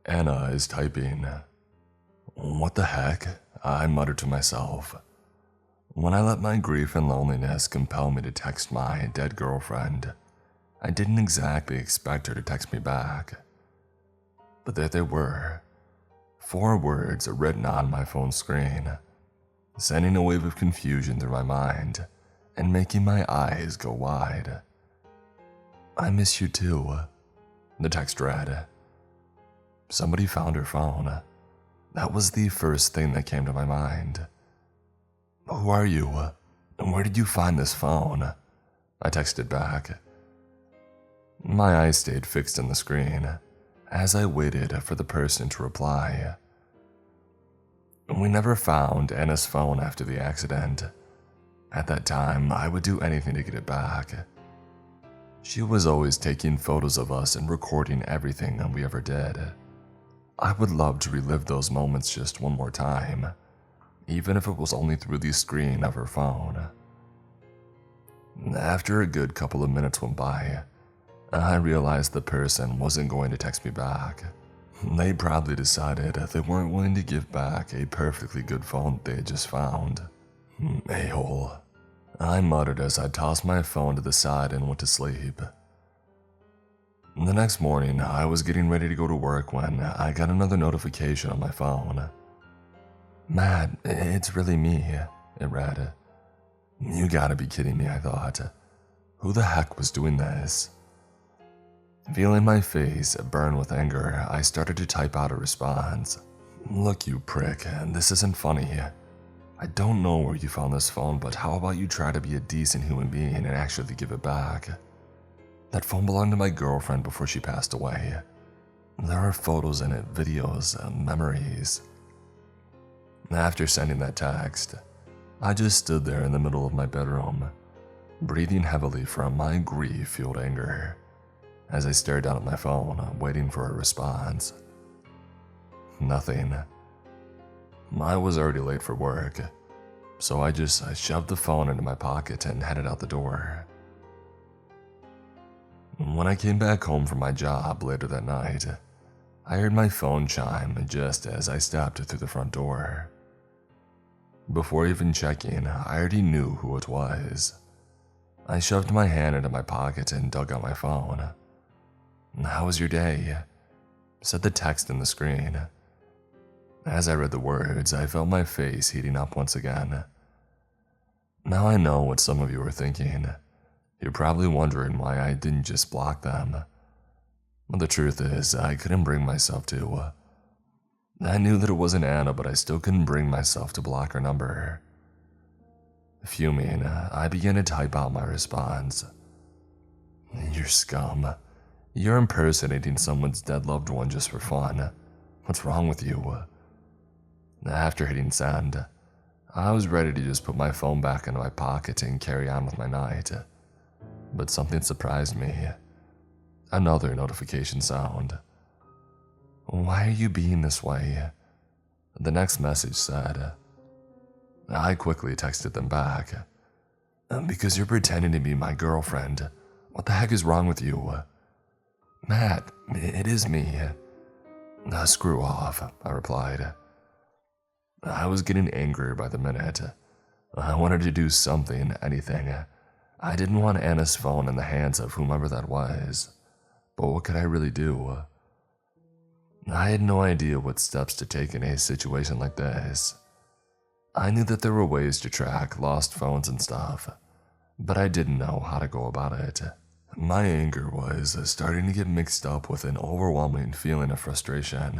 Anna is typing. What the heck? I muttered to myself. When I let my grief and loneliness compel me to text my dead girlfriend, I didn't exactly expect her to text me back. But there they were, 4 words written on my phone screen, sending a wave of confusion through my mind and making my eyes go wide. I miss you too, the text read. Somebody found her phone. That was the first thing that came to my mind. Who are you? And where did you find this phone? I texted back. My eyes stayed fixed on the screen as I waited for the person to reply. We never found Anna's phone after the accident. At that time, I would do anything to get it back. She was always taking photos of us and recording everything that we ever did. I would love to relive those moments just one more time, even if it was only through the screen of her phone. After a good couple of minutes went by, I realized the person wasn't going to text me back. They probably decided they weren't willing to give back a perfectly good phone they had just found. A-hole. I muttered as I tossed my phone to the side and went to sleep. The next morning, I was getting ready to go to work when I got another notification on my phone. Matt, it's really me, it read. You gotta be kidding me, I thought. Who the heck was doing this? Feeling my face burn with anger, I started to type out a response. Look, you prick, this isn't funny. I don't know where you found this phone, but how about you try to be a decent human being and actually give it back? That phone belonged to my girlfriend before she passed away. There are photos in it, videos, memories. After sending that text, I just stood there in the middle of my bedroom, breathing heavily from my grief-fueled anger, as I stared down at my phone, waiting for a response. Nothing. I was already late for work, so I shoved the phone into my pocket and headed out the door. When I came back home from my job later that night, I heard my phone chime just as I stepped through the front door. Before even checking, I already knew who it was. I shoved my hand into my pocket and dug out my phone. How was your day? Said the text in the screen. As I read the words, I felt my face heating up once again. Now I know what some of you are thinking. You're probably wondering why I didn't just block them. The truth is, I couldn't bring myself to. I knew that it wasn't Anna, but I still couldn't bring myself to block her number. Fuming, I began to type out my response. You're scum. You're impersonating someone's dead loved one just for fun. What's wrong with you? After hitting send, I was ready to just put my phone back into my pocket and carry on with my night. But something surprised me. Another notification sound. Why are you being this way? The next message said. I quickly texted them back. Because you're pretending to be my girlfriend. What the heck is wrong with you? Matt, it is me. Screw off, I replied. I was getting angrier by the minute. I wanted to do something, anything. I didn't want Anna's phone in the hands of whomever that was. But what could I really do? I had no idea what steps to take in a situation like this. I knew that there were ways to track lost phones and stuff, but I didn't know how to go about it. My anger was starting to get mixed up with an overwhelming feeling of frustration.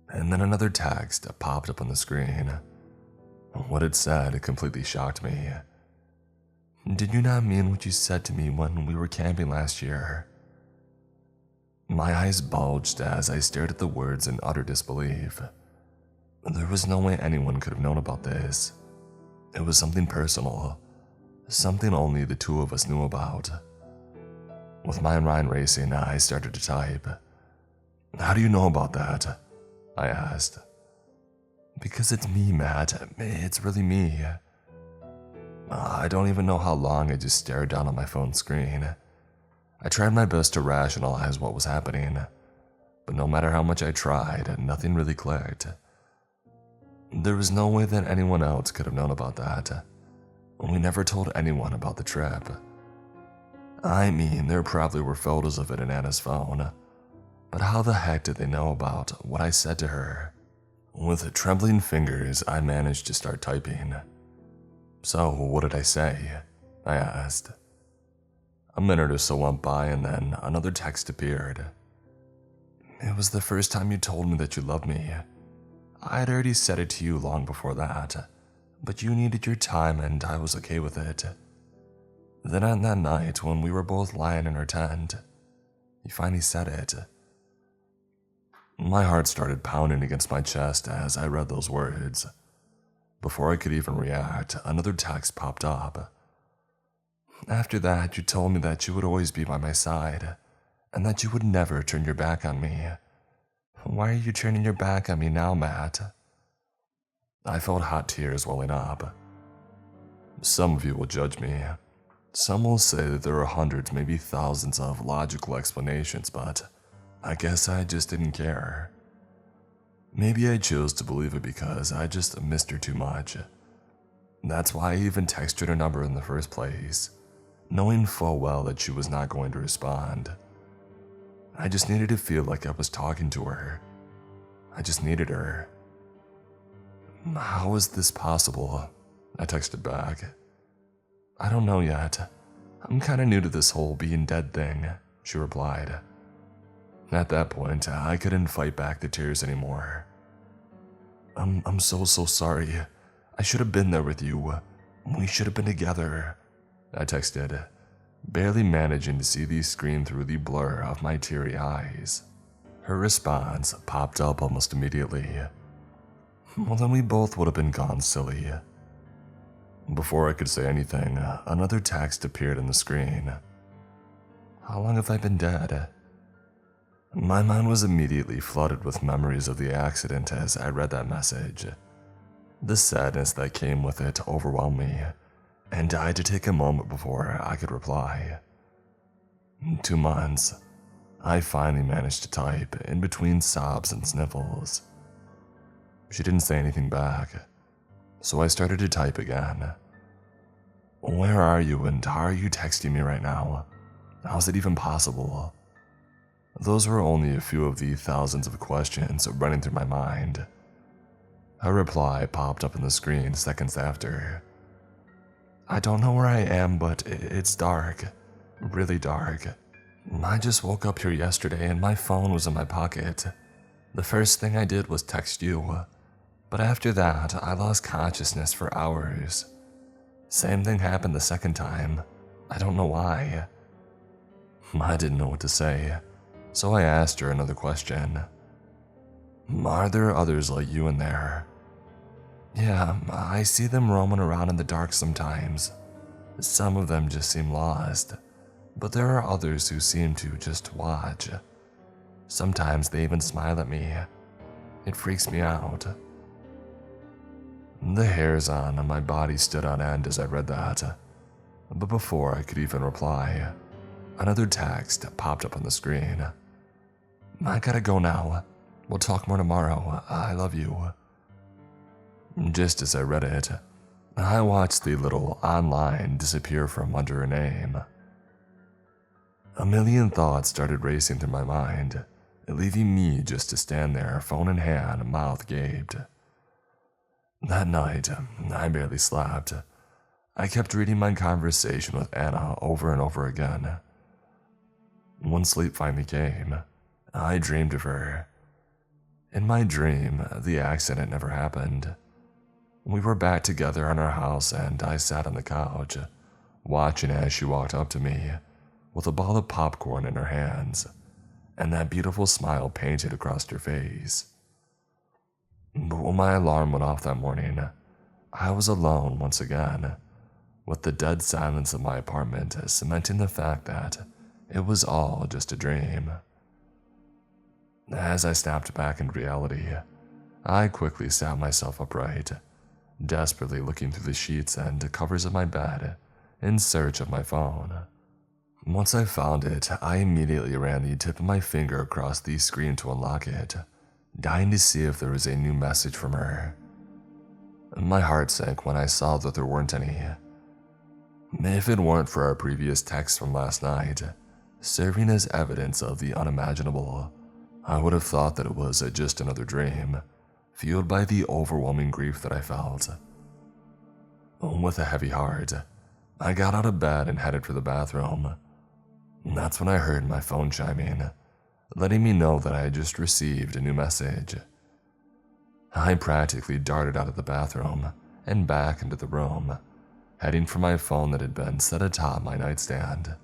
And then another text popped up on the screen. What it said completely shocked me. Did you not mean what you said to me when we were camping last year? My eyes bulged as I stared at the words in utter disbelief. There was no way anyone could have known about this. It was something personal, something only the two of us knew about. With my mind racing, I started to type. How do you know about that? I asked. Because it's me, Matt. It's really me. I don't even know how long I just stared down at my phone screen. I tried my best to rationalize what was happening, but no matter how much I tried, nothing really clicked. There was no way that anyone else could have known about that. We never told anyone about the trip. I mean, there probably were photos of it in Anna's phone, but how the heck did they know about what I said to her? With trembling fingers, I managed to start typing. "So, what did I say?" I asked. A minute or so went by and then another text appeared. "It was the first time you told me that you loved me. I had already said it to you long before that, but you needed your time and I was okay with it. Then on that night when we were both lying in our tent, you finally said it." My heart started pounding against my chest as I read those words. Before I could even react, another text popped up. "After that, you told me that you would always be by my side, and that you would never turn your back on me. Why are you turning your back on me now, Matt?" I felt hot tears welling up. Some of you will judge me. Some will say that there are hundreds, maybe thousands of logical explanations, but I guess I just didn't care. Maybe I chose to believe it because I just missed her too much. That's why I even texted her number in the first place, knowing full well that she was not going to respond. I just needed to feel like I was talking to her. I just needed her. "How is this possible?" I texted back. "I don't know yet. I'm kinda new to this whole being dead thing," she replied. At that point, I couldn't fight back the tears anymore. I'm so sorry. I should have been there with you. We should have been together," I texted, barely managing to see the screen through the blur of my teary eyes. Her response popped up almost immediately. "Well, then we both would have been gone, silly." Before I could say anything, another text appeared on the screen. "How long have I been dead?" My mind was immediately flooded with memories of the accident as I read that message. The sadness that came with it overwhelmed me, and I had to take a moment before I could reply. 2 months. I finally managed to type, in between sobs and sniffles. She didn't say anything back, so I started to type again. "Where are you and how are you texting me right now? How's it even possible?" Those were only a few of the thousands of questions running through my mind. Her reply popped up on the screen seconds after. "I don't know where I am, but it's dark. Really dark. I just woke up here yesterday and my phone was in my pocket. The first thing I did was text you, but after that I lost consciousness for hours. Same thing happened the second time. I don't know why." I didn't know what to say, so I asked her another question. "Are there others like you in there?" "Yeah, I see them roaming around in the dark sometimes. Some of them just seem lost, but there are others who seem to just watch. Sometimes they even smile at me. It freaks me out." The hairs on my body stood on end as I read that, but before I could even reply, another text popped up on the screen. "I gotta go now. We'll talk more tomorrow. I love you." Just as I read it, I watched the little "online" disappear from under her name. A million thoughts started racing through my mind, leaving me just to stand there, phone in hand, mouth gaped. That night, I barely slept. I kept reading my conversation with Anna over and over again. When sleep finally came, I dreamed of her. In my dream, the accident never happened. We were back together in our house and I sat on the couch, watching as she walked up to me with a ball of popcorn in her hands and that beautiful smile painted across her face. But when my alarm went off that morning, I was alone once again, with the dead silence of my apartment cementing the fact that it was all just a dream. As I snapped back into reality, I quickly sat myself upright, desperately looking through the sheets and covers of my bed in search of my phone. Once I found it, I immediately ran the tip of my finger across the screen to unlock it, dying to see if there was a new message from her. My heart sank when I saw that there weren't any. If it weren't for our previous text from last night, serving as evidence of the unimaginable, I would have thought that it was just another dream, fueled by the overwhelming grief that I felt. With a heavy heart, I got out of bed and headed for the bathroom. That's when I heard my phone chiming, letting me know that I had just received a new message. I practically darted out of the bathroom and back into the room, heading for my phone that had been set atop my nightstand.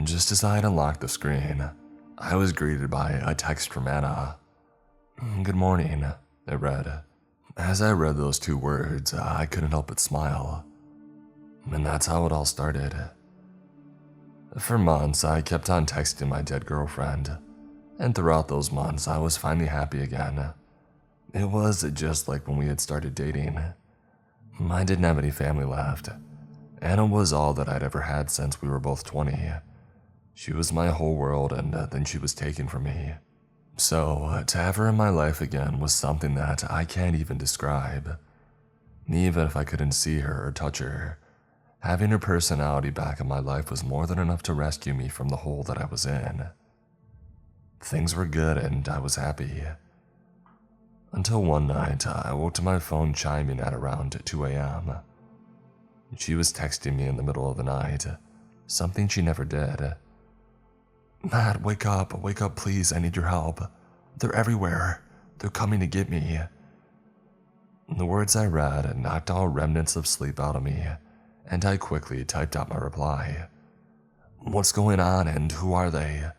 Just as I had unlocked the screen, I was greeted by a text from Anna. "Good morning," it read. As I read those two words, I couldn't help but smile. And that's how it all started. For months, I kept on texting my dead girlfriend, and throughout those months, I was finally happy again. It was just like when we had started dating. I didn't have any family left. Anna was all that I'd ever had since we were both 20. She was my whole world, and then she was taken from me. So, to have her in my life again was something that I can't even describe. Even if I couldn't see her or touch her, having her personality back in my life was more than enough to rescue me from the hole that I was in. Things were good and I was happy. Until one night, I woke to my phone chiming at around 2 a.m. She was texting me in the middle of the night, something she never did. "Matt, wake up, please, I need your help. They're everywhere. They're coming to get me." The words I read knocked all remnants of sleep out of me, and I quickly typed out my reply. "What's going on and who are they?"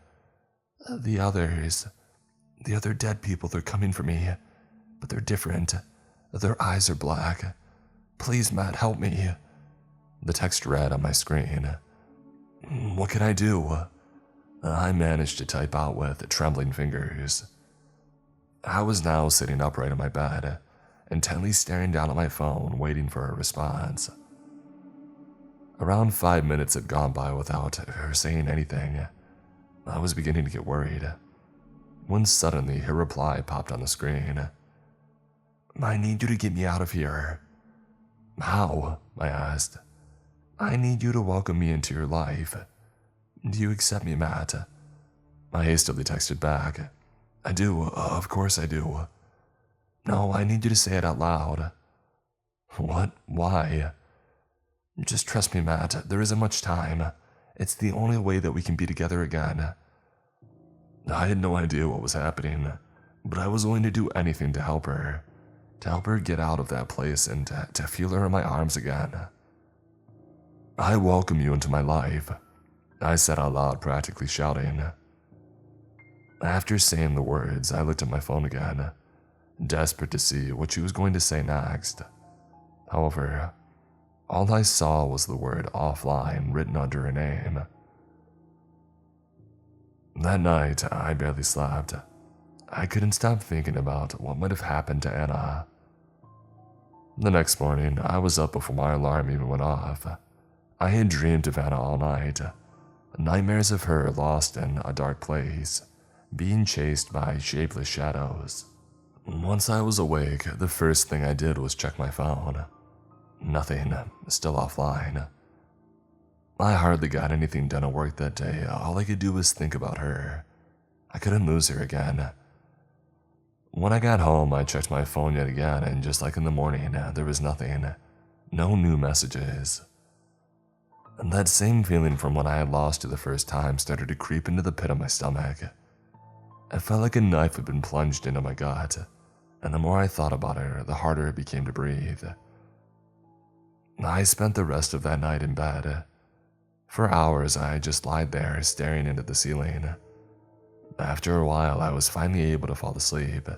The other dead people, they're coming for me, but they're different. Their eyes are black. Please, Matt, help me." The text read on my screen. "What can I do?" I managed to type out with trembling fingers. I was now sitting upright in my bed, intently staring down at my phone, waiting for a response. Around 5 minutes had gone by without her saying anything. I was beginning to get worried, when suddenly her reply popped on the screen. "I need you to get me out of here." "How?" I asked. "I need you to welcome me into your life. Do you accept me, Matt?" I hastily texted back. "I do, of course I do." "No, I need you to say it out loud." "What? Why?" "Just trust me, Matt, there isn't much time. It's the only way that we can be together again." I had no idea what was happening, but I was willing to do anything to help her get out of that place and to feel her in my arms again. "I welcome you into my life," I said out loud, practically shouting. After saying the words, I looked at my phone again, desperate to see what she was going to say next. However, all I saw was the word "offline" written under her name. That night, I barely slept. I couldn't stop thinking about what might have happened to Anna. The next morning, I was up before my alarm even went off. I had dreamed of Anna all night, nightmares of her lost in a dark place, being chased by shapeless shadows. Once I was awake, the first thing I did was check my phone. Nothing, still offline. I hardly got anything done at work that day. All I could do was think about her. I couldn't lose her again. When I got home, I checked my phone yet again, and just like in the morning, there was nothing. No new messages. And that same feeling from when I had lost her the first time started to creep into the pit of my stomach. I felt like a knife had been plunged into my gut, and the more I thought about her, the harder it became to breathe. I spent the rest of that night in bed. For hours, I just lied there, staring into the ceiling. After a while, I was finally able to fall asleep.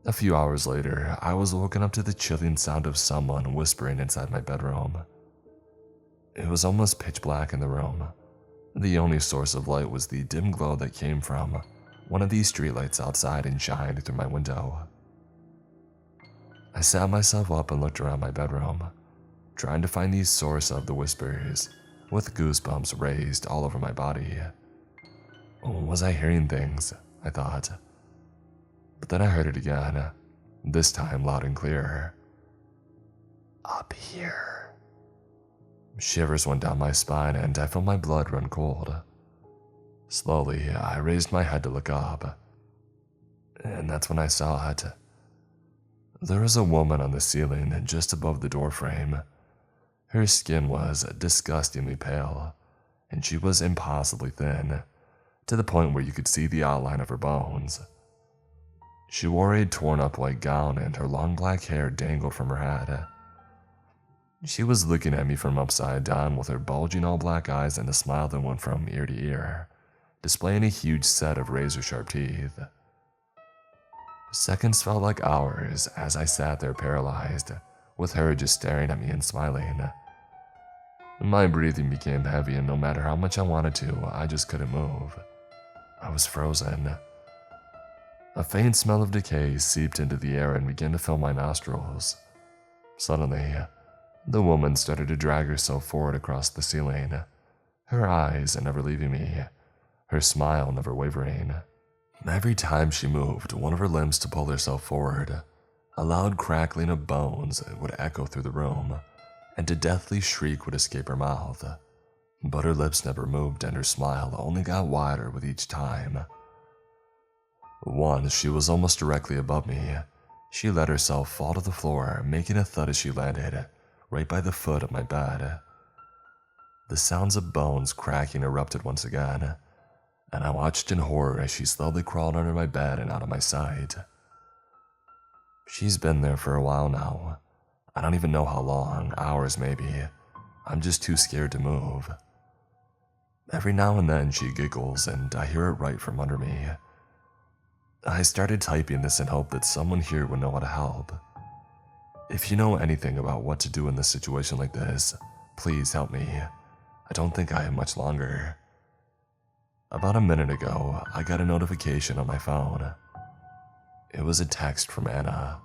A few hours later, I was woken up to the chilling sound of someone whispering inside my bedroom. It was almost pitch black in the room. The only source of light was the dim glow that came from one of these streetlights outside and shined through my window. I sat myself up and looked around my bedroom, trying to find the source of the whispers, with goosebumps raised all over my body. Was I hearing things? I thought. But then I heard it again, this time loud and clear. Up here. Shivers went down my spine and I felt my blood run cold. Slowly, I raised my head to look up, and that's when I saw it. There was a woman on the ceiling just above the doorframe. Her skin was disgustingly pale, and she was impossibly thin, to the point where you could see the outline of her bones. She wore a torn-up white gown and her long black hair dangled from her head. She was looking at me from upside down with her bulging all-black eyes and a smile that went from ear to ear, displaying a huge set of razor-sharp teeth. Seconds felt like hours as I sat there paralyzed, with her just staring at me and smiling. My breathing became heavy, and no matter how much I wanted to, I just couldn't move. I was frozen. A faint smell of decay seeped into the air and began to fill my nostrils. Suddenly, the woman started to drag herself forward across the ceiling, her eyes never leaving me, her smile never wavering. Every time she moved one of her limbs to pull herself forward, a loud crackling of bones would echo through the room, and a deathly shriek would escape her mouth. But her lips never moved and her smile only got wider with each time. Once she was almost directly above me. She let herself fall to the floor, making a thud as she landed, right by the foot of my bed. The sounds of bones cracking erupted once again, and I watched in horror as she slowly crawled under my bed and out of my sight. She's been there for a while now. I don't even know how long, hours maybe. I'm just too scared to move. Every now and then she giggles and I hear it right from under me. I started typing this in hope that someone here would know how to help. If you know anything about what to do in this situation like this, please help me. I don't think I have much longer. About a minute ago, I got a notification on my phone. It was a text from Anna.